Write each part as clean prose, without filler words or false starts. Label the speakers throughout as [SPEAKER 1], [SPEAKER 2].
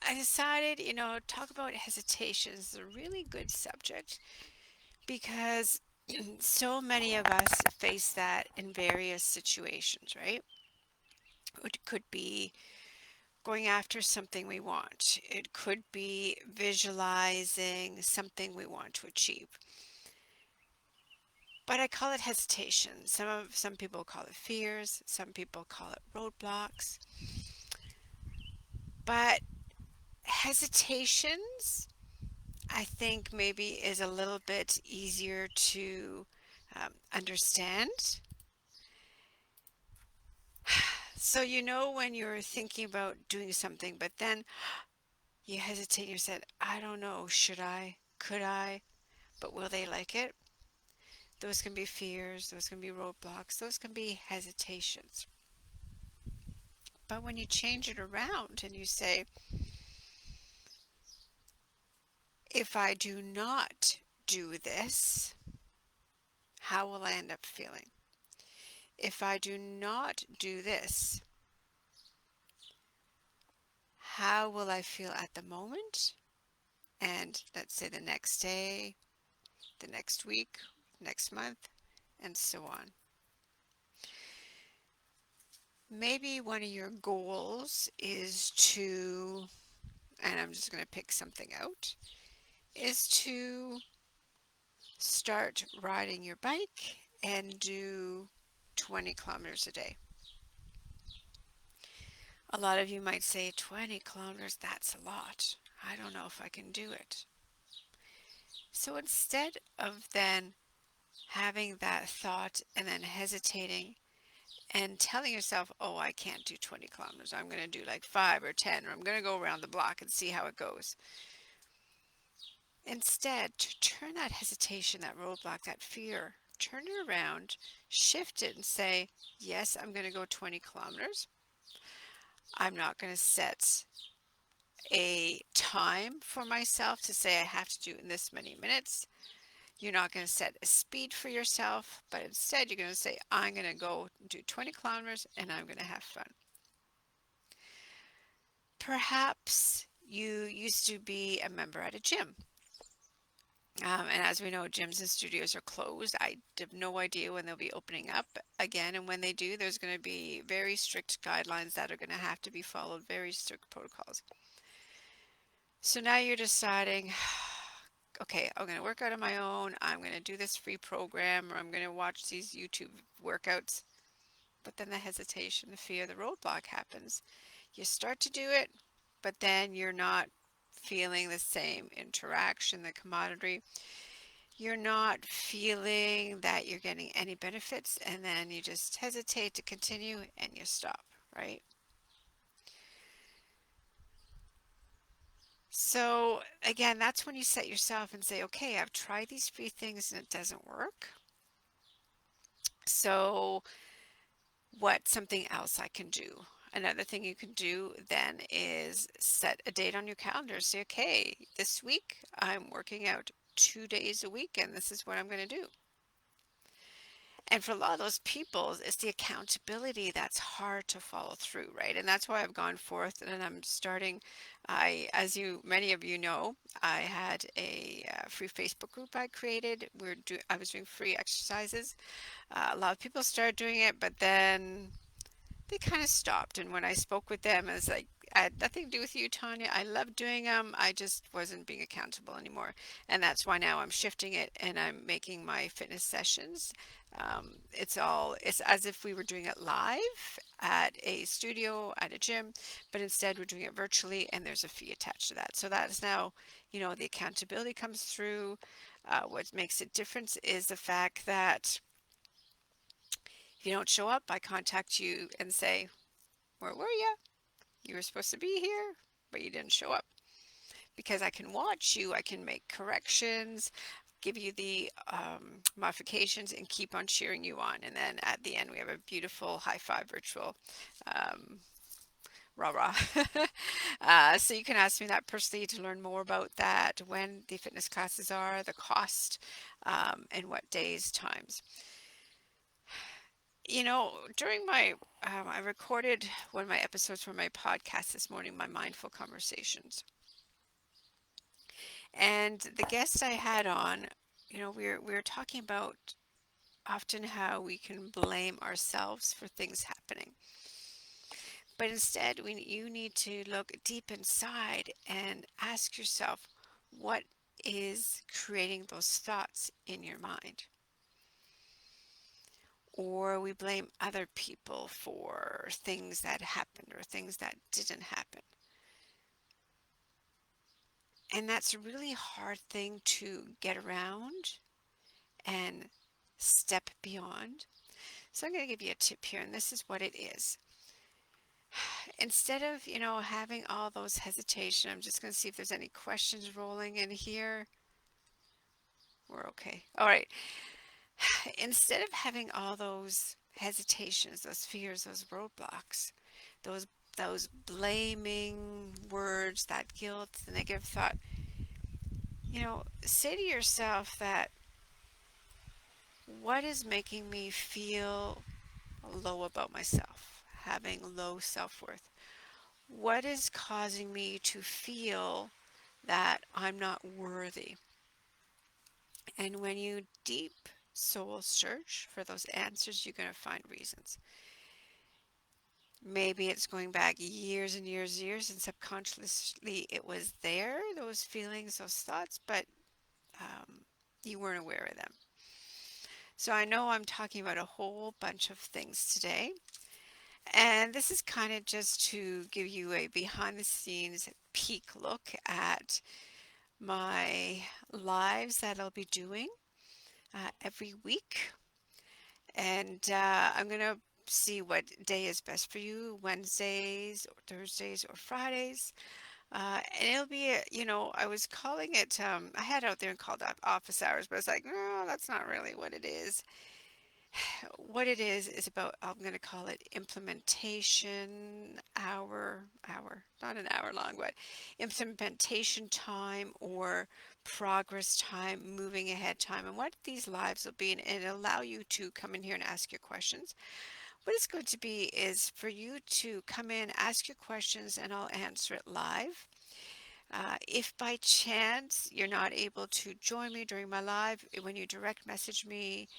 [SPEAKER 1] I decided, talk about hesitation is a really good subject because so many of us face that in various situations, right? It could be going after something we want. It could be visualizing something we want to achieve. But I call it hesitation. Some people call it fears, some people call it roadblocks. But hesitations, I think maybe is a little bit easier to understand. So when you're thinking about doing something, but then you hesitate and you said, I don't know, should I? Could I? But will they like it? Those can be fears, those can be roadblocks, those can be hesitations. But when you change it around and you say, if I do not do this, how will I end up feeling? If I do not do this, how will I feel at the moment? And let's say the next day, the next week, next month, and so on. Maybe one of your goals is to, and I'm just going to pick something out, is to start riding your bike and do 20 kilometers a day. A lot of you might say 20 kilometers, that's a lot. I don't know if I can do it. So instead of then having that thought and then hesitating and telling yourself, oh, I can't do 20 kilometers, I'm going to do like 5 or 10, or I'm going to go around the block and see how it goes. Instead, to turn that hesitation, that roadblock, that fear, turn it around, shift it and say, yes, I'm going to go 20 kilometers. I'm not going to set a time for myself to say I have to do it in this many minutes. You're not going to set a speed for yourself, but instead you're going to say, I'm going to go do 20 kilometers and I'm going to have fun. Perhaps you used to be a member at a gym. And as we know, gyms and studios are closed. I have no idea when they'll be opening up again. And when they do, there's going to be very strict guidelines that are going to have to be followed, very strict protocols. So now you're deciding, okay, I'm going to work out on my own. I'm going to do this free program, or I'm going to watch these YouTube workouts. But then the hesitation, the fear, the roadblock happens. You start to do it, but then you're not feeling the same interaction, the camaraderie. You're not feeling that you're getting any benefits, and then you just hesitate to continue and you stop, right? So again, that's when you set yourself and say, okay, I've tried these three things and it doesn't work. So what's something else I can do? Another thing you can do then is set a date on your calendar. Say, okay, this week I'm working out 2 days a week and this is what I'm going to do. And for a lot of those people, it's the accountability that's hard to follow through, right? And that's why I've gone forth and I'm starting. As many of you know, I had a free Facebook group I created. I was doing free exercises. A lot of people started doing it, but then they kind of stopped. And when I spoke with them, it was like, I had nothing to do with you, Tanya. I love doing them. I just wasn't being accountable anymore. And that's why now I'm shifting it and I'm making my fitness sessions. It's as if we were doing it live at a studio, at a gym, but instead we're doing it virtually and there's a fee attached to that. So that is now, the accountability comes through. What makes it different is the fact that if you don't show up, I contact you and say, where were you? You were supposed to be here, but you didn't show up. Because I can watch you, I can make corrections, give you the modifications, and keep on cheering you on. And then at the end, we have a beautiful high five virtual um, rah rah. So you can ask me that personally to learn more about that, when the fitness classes are, the cost, and what days, times. During I recorded one of my episodes for my podcast this morning, my mindful conversations. And the guest I had on, we were talking about often how we can blame ourselves for things happening. But instead, you need to look deep inside and ask yourself, what is creating those thoughts in your mind? Or we blame other people for things that happened or things that didn't happen. And that's a really hard thing to get around and step beyond. So I'm going to give you a tip here, and this is what it is. Instead of, having all those hesitation, I'm just going to see if there's any questions rolling in here. We're okay. All right. Instead of having all those hesitations, those fears, those roadblocks, those those blaming words, that guilt, the negative thought, say to yourself that what is making me feel low about myself, having low self-worth? What is causing me to feel that I'm not worthy? And when you deep soul search for those answers, you're going to find reasons. Maybe it's going back years and years and years, and subconsciously it was there, those feelings, those thoughts, but you weren't aware of them. So I know I'm talking about a whole bunch of things today. And this is kind of just to give you a behind the scenes peek look at my lives that I'll be doing every week. And I'm going to see what day is best for you, Wednesdays or Thursdays or Fridays. And it'll be, I was calling it, I had out there and called up office hours, but it's like, no, that's not really what it is. What it is about, I'm going to call it implementation hour, not an hour long, but implementation time or progress time, moving ahead time, and what these lives will be, and it'll allow you to come in here and ask your questions. What it's going to be is for you to come in, ask your questions, and I'll answer it live. If by chance you're not able to join me during my live, when you direct message me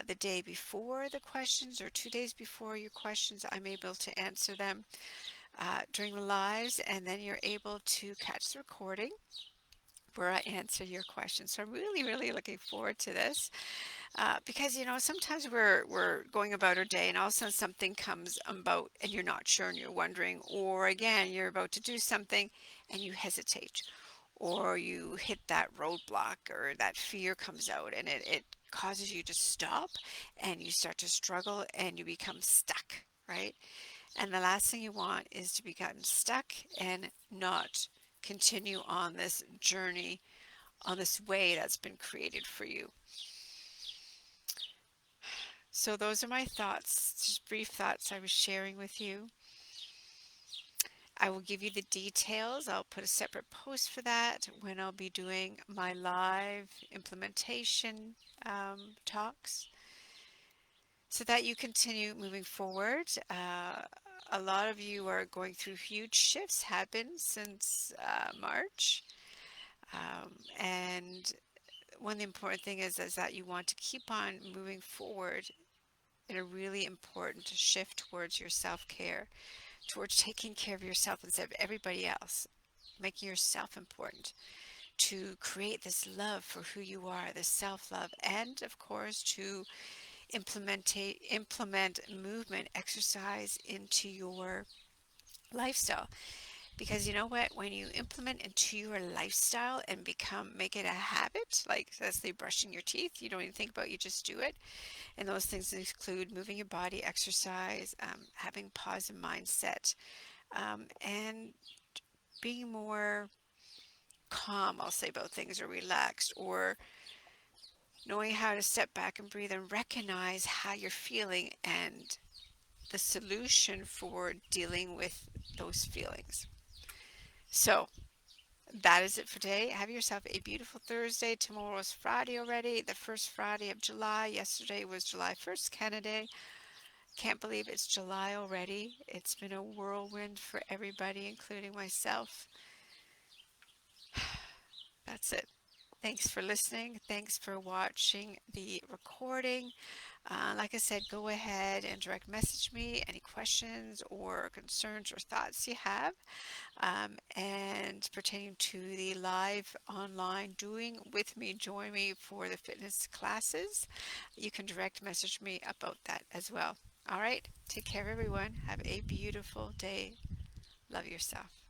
[SPEAKER 1] the day before the questions or 2 days before your questions, I'm able to answer them during the lives, and then you're able to catch the recording where I answer your questions. So I'm really, really looking forward to this. Because sometimes we're going about our day and all of a sudden something comes about and you're not sure and you're wondering, or again you're about to do something and you hesitate, or you hit that roadblock or that fear comes out and it causes you to stop and you start to struggle and you become stuck, right? And the last thing you want is to be gotten stuck and not continue on this journey, on this way that's been created for you. So those are my thoughts, just brief thoughts I was sharing with you. I will give you the details. I'll put a separate post for that when I'll be doing my live implementation talks so that you continue moving forward. A lot of you are going through huge shifts, have been since March. And one of the important thing is that you want to keep on moving forward in a really important shift towards your self-care, towards taking care of yourself instead of everybody else, making yourself important, to create this love for who you are, this self-love, and of course to implement movement, exercise into your lifestyle. Because you know what, when you implement into your lifestyle and make it a habit, like let's say brushing your teeth, you don't even think about it, you just do it. And those things include moving your body, exercise, having positive mindset, and being more calm, I'll say, about things, or relaxed, or knowing how to step back and breathe and recognize how you're feeling and the solution for dealing with those feelings. So that is it for today. Have yourself a beautiful Thursday. Tomorrow is Friday already, the first Friday of July. Yesterday was July 1st, Canada Day. can't believe it's July already. It's been a whirlwind for everybody, including myself. That's it. Thanks for listening. Thanks for watching the recording. Like I said, go ahead and direct message me any questions or concerns or thoughts you have. And pertaining to the live online doing with me, join me for the fitness classes. You can direct message me about that as well. All right, take care, everyone. Have a beautiful day. Love yourself.